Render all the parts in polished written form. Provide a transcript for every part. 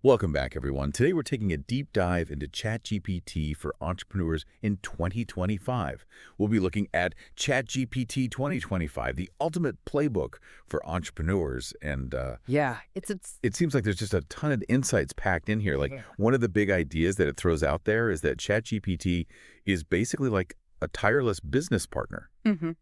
Welcome back, everyone. Today we're taking a deep dive into ChatGPT for entrepreneurs in 2025. We'll be looking at ChatGPT 2025, the ultimate playbook for entrepreneurs. And Yeah, it's it seems like there's just a ton of insights packed in here. Like one of the big ideas that it throws out there is that ChatGPT is basically like a tireless business partner,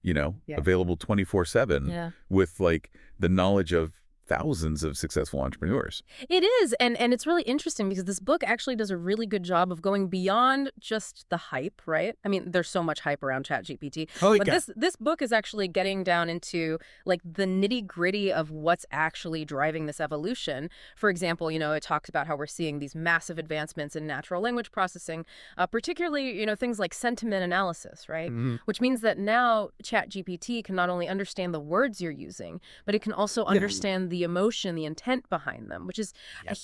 yeah. available 24/7 Yeah. with like the knowledge of thousands of successful entrepreneurs. It is, and it's really interesting because this book actually does a really good job of going beyond just the hype, right? I mean, there's so much hype around ChatGPT, Holy but cow. this book is actually getting down into like the nitty-gritty of what's actually driving this evolution. For example, it talks about how we're seeing these massive advancements in natural language processing, particularly, things like sentiment analysis, right? Which means that now ChatGPT can not only understand the words you're using, but it can also understand the emotion, the intent behind them, which is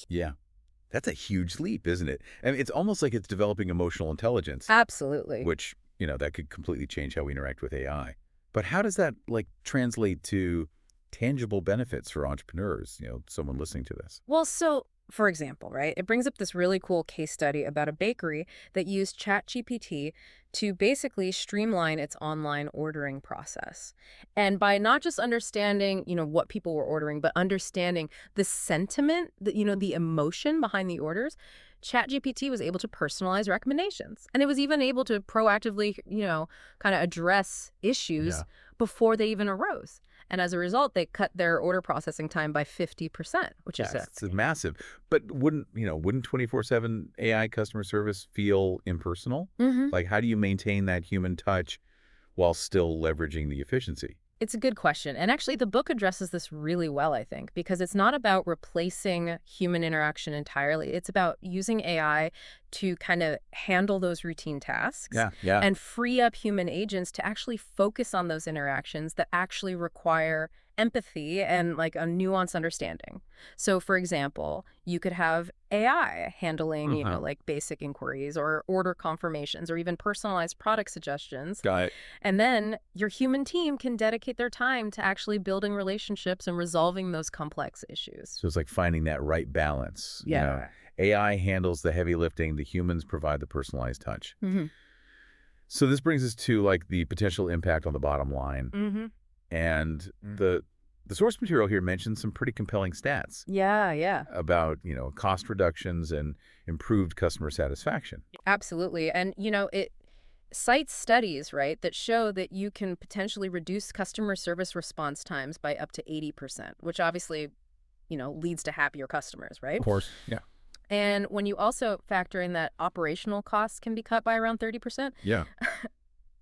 Yeah. That's a huge leap, isn't it? I mean, it's almost like it's developing emotional intelligence, absolutely. which, that could completely change how we interact with AI. But how does that, like, translate to tangible benefits for entrepreneurs, someone listening to this? Well, so for example, right, it brings up this really cool case study about a bakery that used ChatGPT to basically streamline its online ordering process. And by not just understanding, what people were ordering, but understanding the sentiment, the emotion behind the orders, ChatGPT was able to personalize recommendations. And it was even able to proactively, kind of address issues before they even arose. And as a result, they cut their order processing time by 50%, which is It's massive. But wouldn't 24/7 AI customer service feel impersonal? Mhm. Like, how do you maintain that human touch while still leveraging the efficiency? It's a good question. And actually, the book addresses this really well, I think, because it's not about replacing human interaction entirely. It's about using AI to kind of handle those routine tasks Yeah. and free up human agents to actually focus on those interactions that actually require empathy and like a nuanced understanding. So, for example, you could have AI handling, like basic inquiries or order confirmations or even personalized product suggestions. Got it. And then your human team can dedicate their time to actually building relationships and resolving those complex issues. So it's like finding that right balance. Yeah. AI handles the heavy lifting, the humans provide the personalized touch. Mm-hmm. So this brings us to like the potential impact on the bottom line. Mm-hmm. And the source material here mentions some pretty compelling stats Yeah. about, cost reductions and improved customer satisfaction. Absolutely. And, it cites studies, right, that show that you can potentially reduce customer service response times by up to 80%, which obviously, leads to happier customers, right? Of course. Yeah. And when you also factor in that operational costs can be cut by around 30%, Yeah.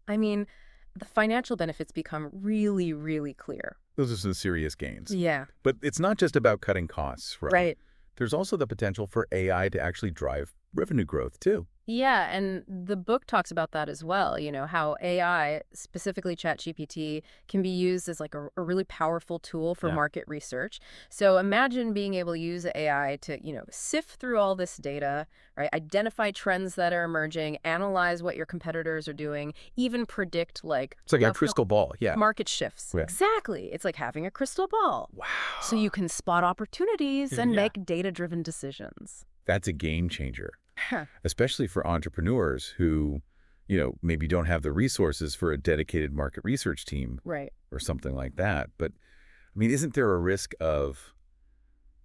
I mean, the financial benefits become really, really clear. Those are some serious gains. Yeah. But it's not just about cutting costs, right? Right. There's also the potential for AI to actually drive revenue growth, too. Yeah, and the book talks about that as well, how AI, specifically ChatGPT, can be used as like a really powerful tool for Yeah. market research. So imagine being able to use AI to, sift through all this data, right? Identify trends that are emerging, analyze what your competitors are doing, even predict like It's like a crystal ball. Yeah. market shifts. Yeah. Exactly. It's like having a crystal ball. Wow. So you can spot opportunities and Yeah. make data-driven decisions. That's a game changer, Huh. especially for entrepreneurs who, maybe don't have the resources for a dedicated market research team Right. or something like that. But, I mean, isn't there a risk of,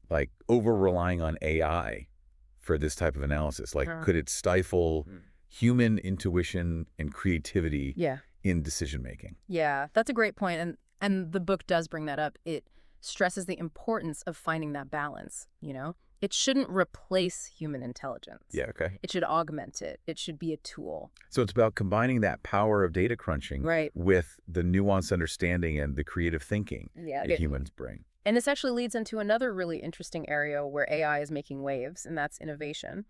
like, over-relying on AI for this type of analysis? Like, could it stifle human intuition and creativity Yeah. in decision-making? Yeah, that's a great point. And the book does bring that up. It stresses the importance of finding that balance, It shouldn't replace human intelligence. Yeah, okay. It should augment it. It should be a tool. So it's about combining that power of data crunching Right. with the nuanced understanding and the creative thinking Yeah. that humans bring. And this actually leads into another really interesting area where AI is making waves, and that's innovation.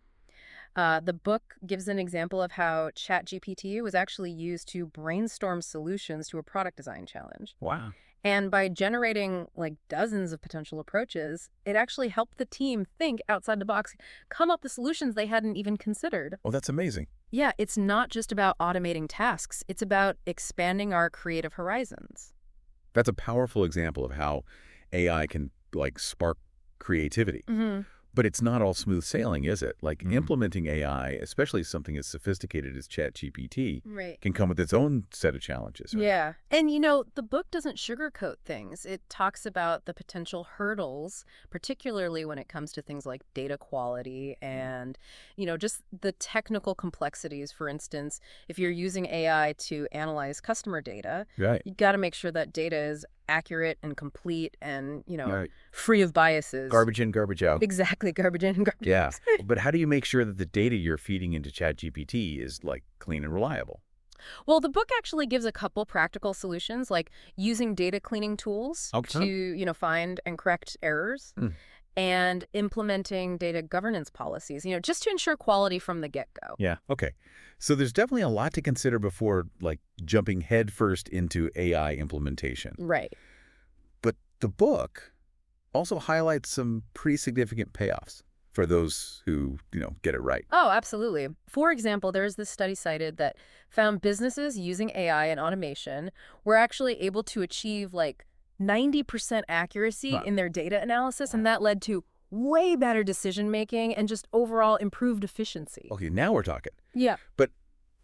The book gives an example of how ChatGPT was actually used to brainstorm solutions to a product design challenge. Wow. And by generating like dozens of potential approaches, it actually helped the team think outside the box, come up with solutions they hadn't even considered. Well, that's amazing. Yeah, it's not just about automating tasks. It's about expanding our creative horizons. That's a powerful example of how AI can, like, spark creativity. But it's not all smooth sailing, is it? Like implementing AI, especially something as sophisticated as ChatGPT, Right. can come with its own set of challenges. Right? Yeah. And, the book doesn't sugarcoat things. It talks about the potential hurdles, particularly when it comes to things like data quality and, just the technical complexities. For instance, if you're using AI to analyze customer data, Right. you got to make sure that data is accurate and complete and, Right. free of biases. Garbage in, garbage out. Exactly. Garbage in and garbage Yeah. out. But how do you make sure that the data you're feeding into ChatGPT is like clean and reliable? Well, the book actually gives a couple practical solutions, like using data cleaning tools Okay. to, find and correct errors, and implementing data governance policies, just to ensure quality from the get-go. Yeah. Okay. So there's definitely a lot to consider before like jumping headfirst into AI implementation. Right. But the book also highlights some pretty significant payoffs for those who, get it right. Oh, absolutely. For example, there's this study cited that found businesses using AI and automation were actually able to achieve like 90% accuracy Huh. in their data analysis, and that led to way better decision making and just overall improved efficiency. Okay, now we're talking. Yeah. But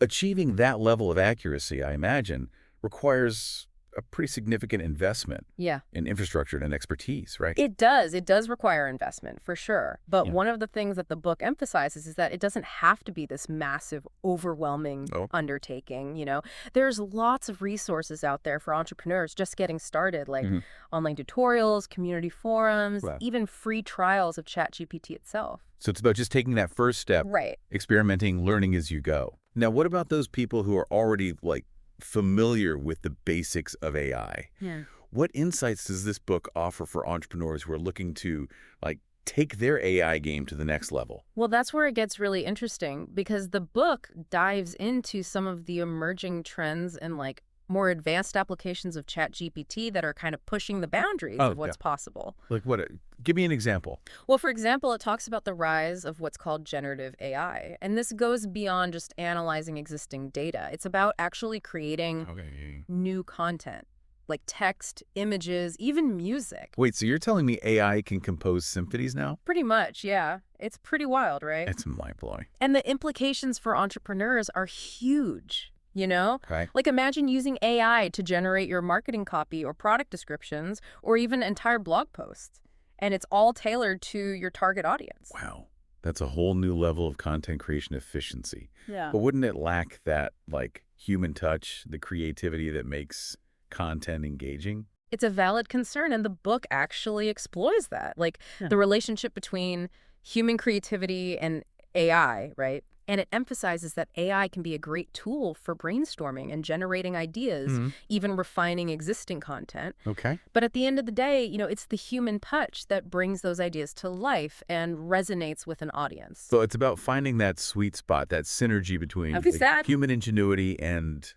achieving that level of accuracy, I imagine, requires a pretty significant investment Yeah. in infrastructure and expertise, right? It does. It does require investment, for sure. But Yeah. one of the things that the book emphasizes is that it doesn't have to be this massive, overwhelming undertaking. There's lots of resources out there for entrepreneurs just getting started, like online tutorials, community forums, Wow. even free trials of ChatGPT itself. So it's about just taking that first step, Right. experimenting, learning as you go. Now, what about those people who are already like familiar with the basics of AI? Yeah. What insights does this book offer for entrepreneurs who are looking to like take their AI game to the next level? Well, that's where it gets really interesting because the book dives into some of the emerging trends and like more advanced applications of ChatGPT that are kind of pushing the boundaries of what's possible. Like what? Give me an example. Well, for example, it talks about the rise of what's called generative AI. And this goes beyond just analyzing existing data. It's about actually creating new content, like text, images, even music. Wait, so you're telling me AI can compose symphonies now? Pretty much, yeah. It's pretty wild, right? It's mind-blowing. And the implications for entrepreneurs are huge. Okay. Like imagine using AI to generate your marketing copy or product descriptions or even entire blog posts. And it's all tailored to your target audience. Wow. That's a whole new level of content creation efficiency. Yeah. But wouldn't it lack that like human touch, the creativity that makes content engaging? It's a valid concern, and the book actually explores that. Like the relationship between human creativity and AI, right? And it emphasizes that AI can be a great tool for brainstorming and generating ideas, even refining existing content. Okay. But at the end of the day, it's the human touch that brings those ideas to life and resonates with an audience. So it's about finding that sweet spot, that synergy between human ingenuity and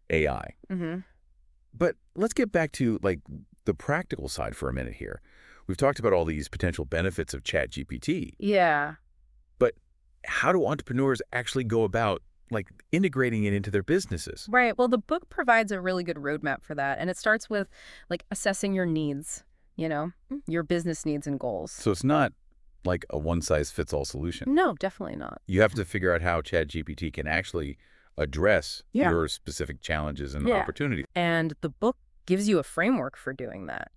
AI. But let's get back to like the practical side for a minute here. We've talked about all these potential benefits of ChatGPT. Yeah. But how do entrepreneurs actually go about like integrating it into their businesses? Right. Well, the book provides a really good roadmap for that. And it starts with like assessing your needs, your business needs and goals. So it's not like a one-size-fits-all solution. No, definitely not. You have to figure out how ChatGPT can actually address your specific challenges and opportunities. And the book gives you a framework for doing that,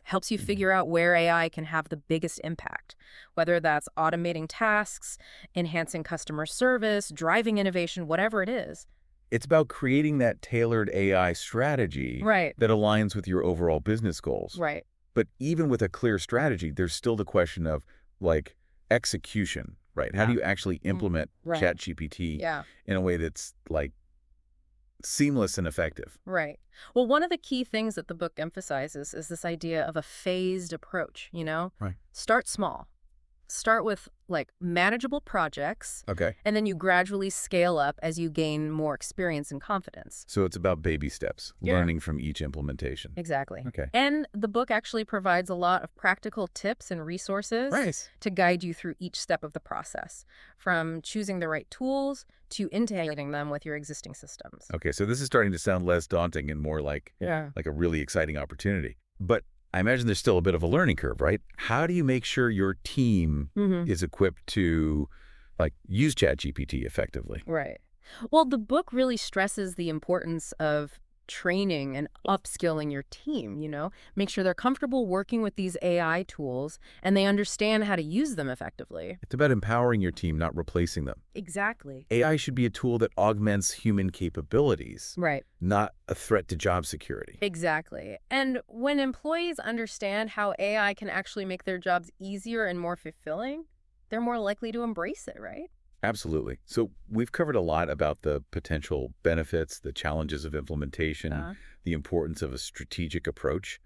helps you figure out where AI can have the biggest impact, whether that's automating tasks, enhancing customer service, driving innovation, whatever it is. It's about creating that tailored AI strategy that aligns with your overall business goals. Right. But even with a clear strategy, there's still the question of like execution, right? How do you actually implement ChatGPT in a way that's like seamless and effective? Right. Well, one of the key things that the book emphasizes is this idea of a phased approach, Right. Start small. Start with like manageable projects. Okay. And then you gradually scale up as you gain more experience and confidence. So it's about baby steps, learning from each implementation. Exactly. Okay. And the book actually provides a lot of practical tips and resources to guide you through each step of the process, from choosing the right tools to integrating them with your existing systems. Okay, so this is starting to sound less daunting and more like a really exciting opportunity. But I imagine there's still a bit of a learning curve, right? How do you make sure your team is equipped to use ChatGPT effectively? Right. Well, the book really stresses the importance of training and upskilling your team, Make sure they're comfortable working with these AI tools and they understand how to use them effectively. It's about empowering your team, not replacing them. Exactly. AI should be a tool that augments human capabilities, Right. not a threat to job security. Exactly. And when employees understand how AI can actually make their jobs easier and more fulfilling, they're more likely to embrace it, right? Absolutely. So we've covered a lot about the potential benefits, the challenges of implementation, the importance of a strategic approach.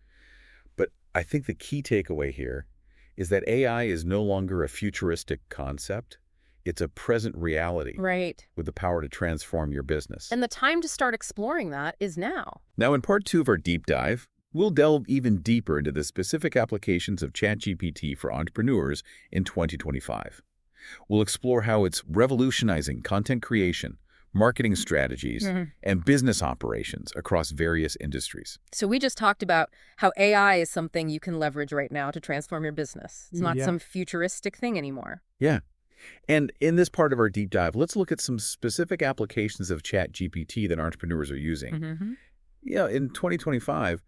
But I think the key takeaway here is that AI is no longer a futuristic concept. It's a present reality. Right. With the power to transform your business. And the time to start exploring that is now. Now, in part 2 of our deep dive, we'll delve even deeper into the specific applications of ChatGPT for entrepreneurs in 2025. We'll explore how it's revolutionizing content creation, marketing strategies, and business operations across various industries. So we just talked about how AI is something you can leverage right now to transform your business. It's not some futuristic thing anymore. Yeah. And in this part of our deep dive, let's look at some specific applications of ChatGPT that entrepreneurs are using. In 2025,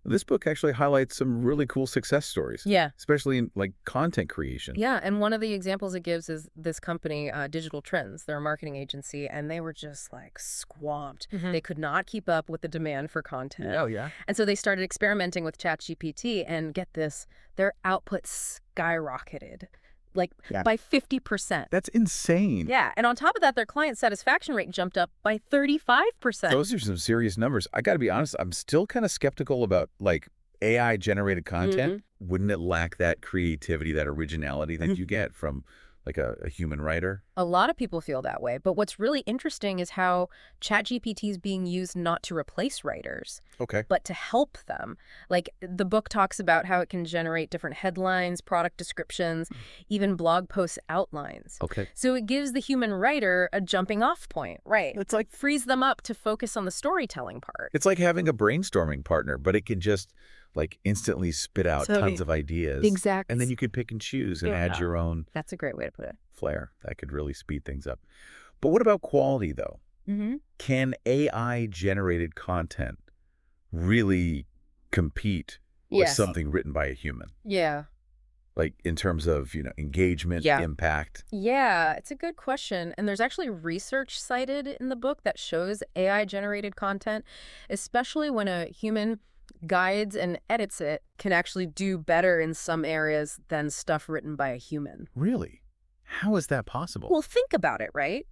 this book actually highlights some really cool success stories. Yeah. Especially in content creation. Yeah, and one of the examples it gives is this company, Digital Trends. They're a marketing agency, and they were just swamped. They could not keep up with the demand for content. Oh, yeah. And so they started experimenting with ChatGPT, and get this, their output skyrocketed. By 50%. That's insane. Yeah, and on top of that, their client satisfaction rate jumped up by 35%. Those are some serious numbers. I got to be honest, I'm still kind of skeptical about AI-generated content. Wouldn't it lack that creativity, that originality that you get from a human writer? A lot of people feel that way, but what's really interesting is how ChatGPT is being used not to replace writers, but to help them. The book talks about how it can generate different headlines, product descriptions, even blog post outlines. So it gives the human writer a jumping off point, right? It's frees them up to focus on the storytelling part. It's like having a brainstorming partner, but it can just instantly spit out tons of ideas. Exactly. And then you could pick and choose and add your own That's a great way to put it. flair. That could really speed things up. But what about quality, though? Can AI-generated content really compete with something written by a human? Yeah. In terms of, engagement, impact? Yeah, it's a good question. And there's actually research cited in the book that shows AI-generated content, especially when a human guides and edits it, can actually do better in some areas than stuff written by a human. Really? How is that possible? Well, think about it, right?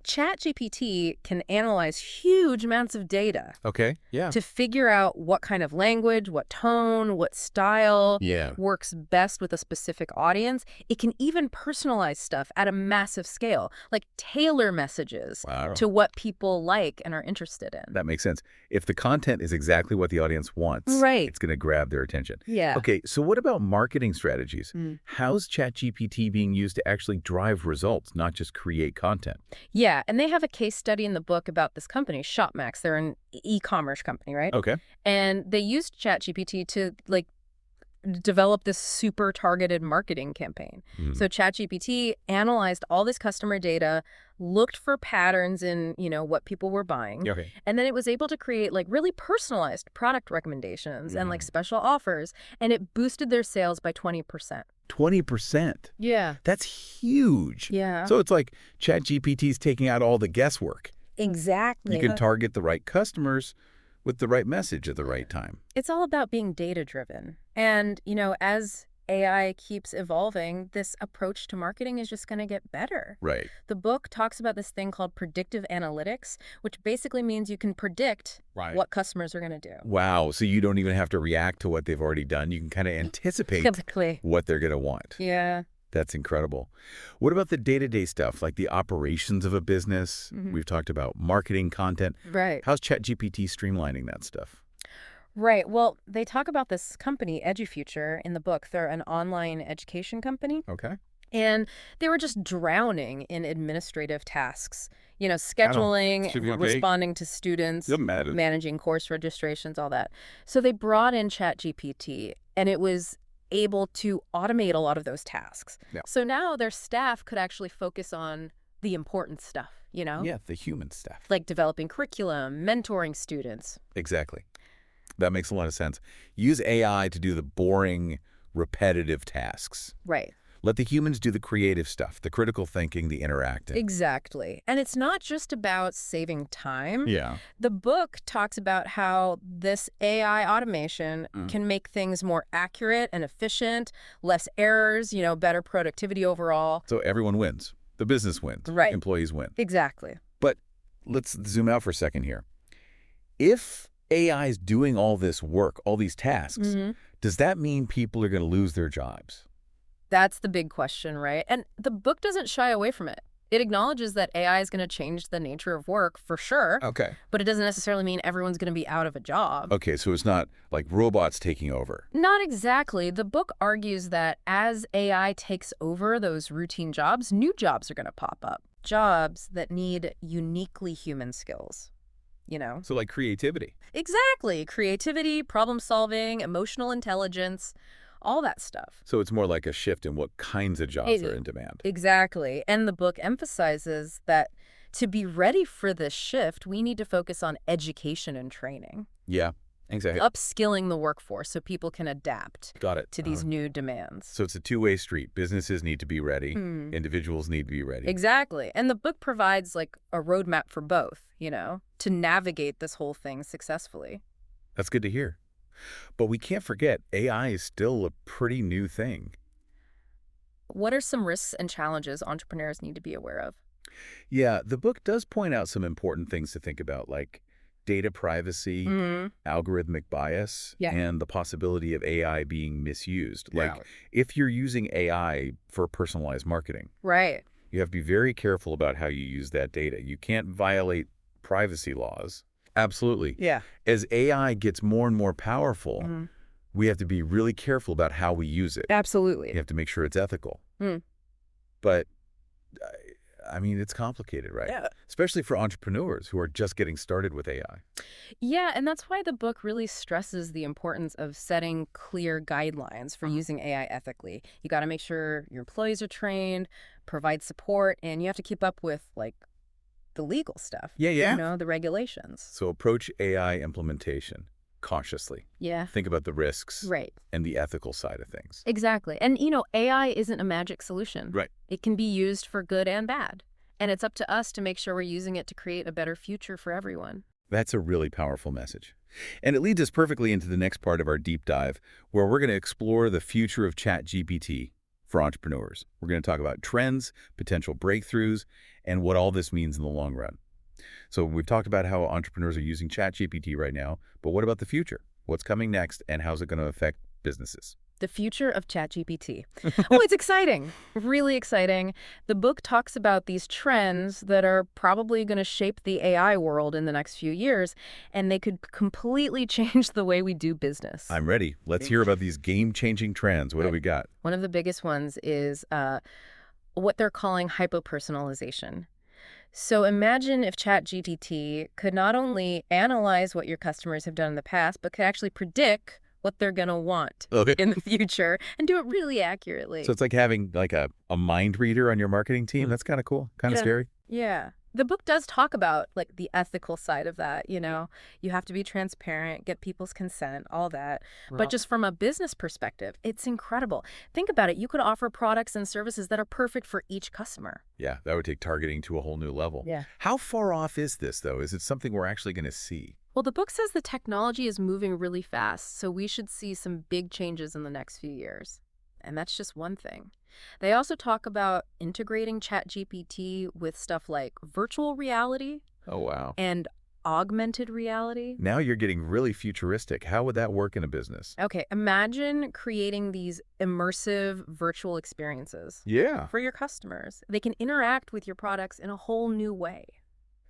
ChatGPT can analyze huge amounts of data to figure out what kind of language, what tone, what style works best with a specific audience. It can even personalize stuff at a massive scale, tailor messages to what people like and are interested in. That makes sense. If the content is exactly what the audience wants, it's going to grab their attention. Yeah. Okay, so what about marketing strategies? How's ChatGPT being used to actually drive results, not just create content? Yeah, and they have a case study in the book about this company, ShopMax. They're an e-commerce company, right? And they used ChatGPT to develop this super targeted marketing campaign. So ChatGPT analyzed all this customer data, looked for patterns in, what people were buying. And then it was able to create really personalized product recommendations and special offers, and it boosted their sales by 20%. 20%? Yeah. That's huge. Yeah. So it's like ChatGPT's taking out all the guesswork. Exactly. You can target the right customers with the right message at the right time. It's all about being data-driven. And, as AI keeps evolving, this approach to marketing is just going to get better. Right. The book talks about this thing called predictive analytics, which basically means you can predict what customers are going to do. Wow. So you don't even have to react to what they've already done. You can kind of anticipate what they're going to want. Yeah. That's incredible. What about the day-to-day stuff, like the operations of a business? We've talked about marketing, content. Right. How's ChatGPT streamlining that stuff? Right. Well, they talk about this company, EduFuture, in the book. They're an online education company. And they were just drowning in administrative tasks, Claro. scheduling, Sí, ok. responding to students, Doesn't matter. managing course registrations, all that. So they brought in ChatGPT, and it was able to automate a lot of those tasks. Yeah. So now their staff could actually focus on the important stuff, Yeah, the human stuff. like developing curriculum, mentoring students. Exactly. That makes a lot of sense. Use AI to do the boring, repetitive tasks. Right. Let the humans do the creative stuff, the critical thinking, the interacting. Exactly. And it's not just about saving time. Yeah. The book talks about how this AI automation can make things more accurate and efficient, less errors, better productivity overall. So everyone wins. The business wins. Right. Employees win. Exactly. But let's zoom out for a second here. If AI is doing all this work, all these tasks, does that mean people are going to lose their jobs? That's the big question, right? And the book doesn't shy away from it. It acknowledges that AI is going to change the nature of work for sure, Okay. but it doesn't necessarily mean everyone's going to be out of a job. Okay, so it's not like robots taking over. Not exactly. The book argues that as AI takes over those routine jobs, new jobs are going to pop up. Jobs that need uniquely human skills, So like creativity. Exactly. Creativity, problem solving, emotional intelligence, all that stuff. So it's more like a shift in what kinds of jobs are in demand. Exactly. And the book emphasizes that to be ready for this shift, we need to focus on education and training. Yeah, exactly. Upskilling the workforce so people can adapt Got it. to these new demands. So it's a two-way street. Businesses need to be ready. Individuals need to be ready. Exactly. And the book provides like a roadmap for both, to navigate this whole thing successfully. That's good to hear. But we can't forget, AI is still a pretty new thing. What are some risks and challenges entrepreneurs need to be aware of? Yeah, the book does point out some important things to think about, like data privacy, algorithmic bias, Yeah. and the possibility of AI being misused. Yeah. Like, if you're using AI for personalized marketing, Right. you have to be very careful about how you use that data. You can't violate privacy laws. Absolutely. Yeah. As AI gets more and more powerful, we have to be really careful about how we use it. Absolutely. You have to make sure it's ethical. But, I mean, it's complicated, right? Yeah. Especially for entrepreneurs who are just getting started with AI. Yeah, and that's why the book really stresses the importance of setting clear guidelines for using AI ethically. You got to make sure your employees are trained, provide support, and you have to keep up with, like, the legal stuff. Yeah. The regulations. So approach AI implementation cautiously. Yeah. Think about the risks Right. and the ethical side of things. Exactly. And, AI isn't a magic solution. Right. It can be used for good and bad. And it's up to us to make sure we're using it to create a better future for everyone. That's a really powerful message. And it leads us perfectly into the next part of our deep dive, where we're going to explore the future of ChatGPT for entrepreneurs. We're going to talk about trends, potential breakthroughs, and what all this means in the long run. So we've talked about how entrepreneurs are using ChatGPT right now, but what about the future? What's coming next, and how's it going to affect businesses? The future of ChatGPT. Oh, it's exciting. Really exciting. The book talks about these trends that are probably going to shape the AI world in the next few years, and they could completely change the way we do business. I'm ready. Let's hear about these game-changing trends. What do we got? One of the biggest ones is what they're calling hyper-personalization. So imagine if ChatGPT could not only analyze what your customers have done in the past, but could actually predict what they're going to want in the future and do it really accurately. So it's like having like a mind reader on your marketing team. That's kind of cool, kind of scary. Yeah. The book does talk about like the ethical side of that, You have to be transparent, get people's consent, all that. But just from a business perspective, it's incredible. Think about it. You could offer products and services that are perfect for each customer. Yeah, that would take targeting to a whole new level. Yeah. How far off is this, though? Is it something we're actually going to see? Well, the book says the technology is moving really fast, so we should see some big changes in the next few years. And that's just one thing. They also talk about integrating ChatGPT with stuff like virtual reality. Oh, wow. And augmented reality. Now you're getting really futuristic. How would that work in a business? Okay, imagine creating these immersive virtual experiences. Yeah. For your customers. They can interact with your products in a whole new way.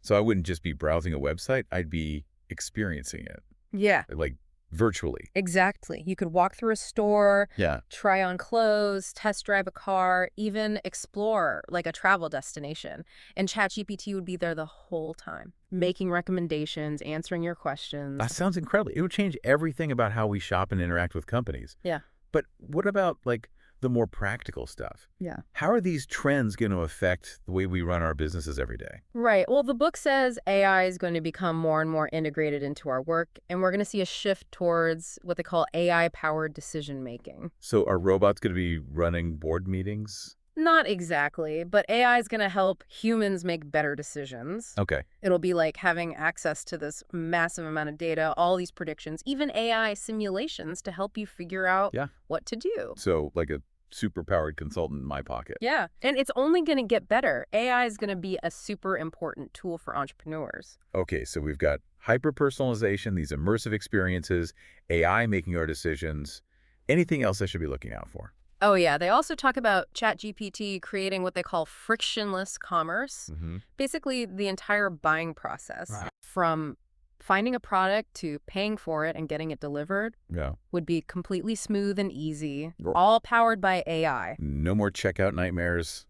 So I wouldn't just be browsing a website. I'd be experiencing it. Yeah. Like virtually. Exactly. You could walk through a store, Yeah. try on clothes, test drive a car, even explore like a travel destination. And ChatGPT would be there the whole time, making recommendations, answering your That questions. sounds incredible. It would change everything about how we shop and interact with companies. Yeah. But what about, like, the more practical stuff? Yeah. How are these trends going to affect the way we run our businesses every day? Right. Well, the book says AI is going to become more and more integrated into our work, and we're going to see a shift towards what they call AI-powered decision making. So are robots going to be running board meetings? Not exactly, but AI is going to help humans make better decisions. Okay. It'll be like having access to this massive amount of data, all these predictions, even AI simulations to help you figure out Yeah. what to do. So like a super-powered consultant in my pocket. Yeah, and it's only going to get better. AI is going to be a super important tool for entrepreneurs. Okay, so we've got hyper-personalization, these immersive experiences, AI making our decisions. Anything else I should be looking out for? Oh, yeah. They also talk about ChatGPT creating what they call frictionless commerce. Mm-hmm. Basically, the entire buying process, Right. from finding a product to paying for it and getting it delivered, Yeah. would be completely smooth and easy, Or- all powered by AI. No more checkout nightmares.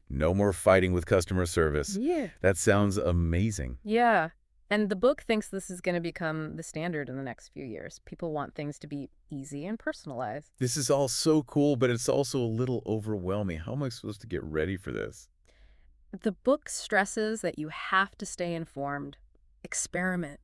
No more fighting with customer service. Yeah. That sounds amazing. Yeah. And the book thinks this is going to become the standard in the next few years. People want things to be easy and personalized. This is all so cool, but it's also a little overwhelming. How am I supposed to get ready for this? The book stresses that you have to stay informed, experiment,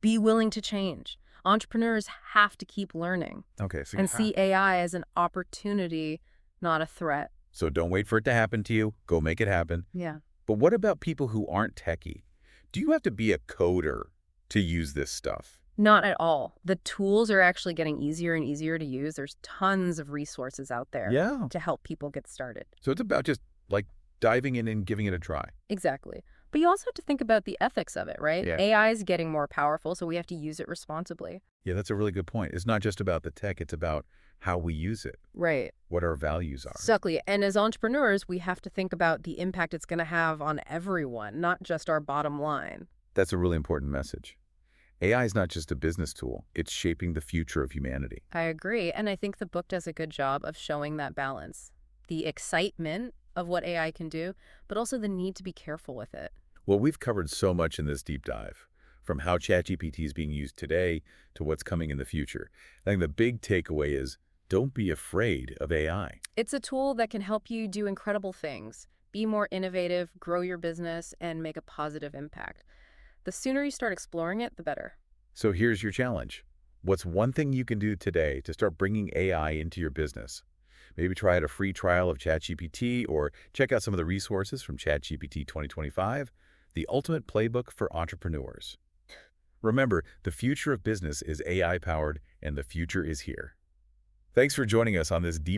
be willing to change. Entrepreneurs have to keep learning Okay, so and see AI as an opportunity, not a threat. So don't wait for it to happen to you. Go make it happen. Yeah. But what about people who aren't techie? Do you have to be a coder to use this stuff? Not at all. The tools are actually getting easier and easier to use. There's tons of resources out there Yeah. to help people get started. So it's about just, like, diving in and giving it a try. Exactly. But you also have to think about the ethics of it, right? Yeah. AI is getting more powerful, so we have to use it responsibly. Yeah, that's a really good point. It's not just about the tech. It's about how we use it, Right. what our values are. Exactly. And as entrepreneurs, we have to think about the impact it's going to have on everyone, not just our bottom line. That's a really important message. AI is not just a business tool. It's shaping the future of humanity. I agree. And I think the book does a good job of showing that balance. The excitement of what AI can do, but also the need to be careful with it. Well, we've covered so much in this deep dive, from how ChatGPT is being used today to what's coming in the future. I think the big takeaway is don't be afraid of AI. It's a tool that can help you do incredible things, be more innovative, grow your business, and make a positive impact. The sooner you start exploring it, the better. So here's your challenge. What's one thing you can do today to start bringing AI into your business? Maybe try out a free trial of ChatGPT or check out some of the resources from ChatGPT 2025, the ultimate playbook for entrepreneurs. Remember, the future of business is AI-powered, and the future is here. Thanks for joining us on this deep